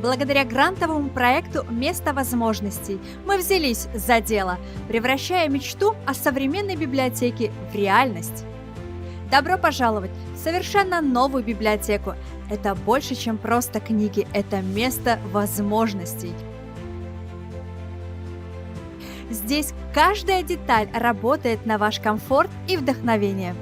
Благодаря грантовому проекту «Место возможностей» мы взялись за дело, превращая мечту о современной библиотеке в реальность. Добро пожаловать в совершенно новую библиотеку. Это больше, чем просто книги, это место возможностей. Здесь каждая деталь работает на ваш комфорт и вдохновение.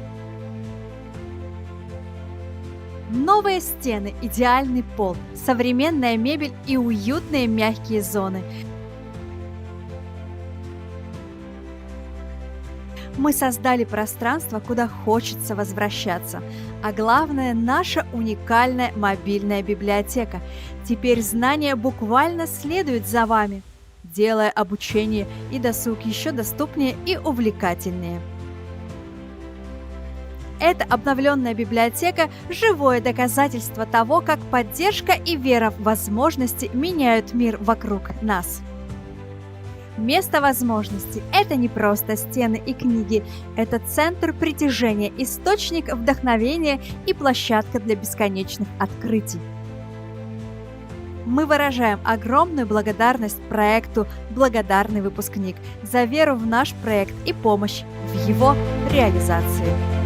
Новые стены, идеальный пол, современная мебель и уютные мягкие зоны. Мы создали пространство, куда хочется возвращаться. А главное, наша уникальная мобильная библиотека. Теперь знания буквально следуют за вами, делая обучение и досуг еще доступнее и увлекательнее. Эта обновленная библиотека – живое доказательство того, как поддержка и вера в возможности меняют мир вокруг нас. Место возможностей – это не просто стены и книги, это центр притяжения, источник вдохновения и площадка для бесконечных открытий. Мы выражаем огромную благодарность проекту «Благодарный выпускник» за веру в наш проект и помощь в его реализации.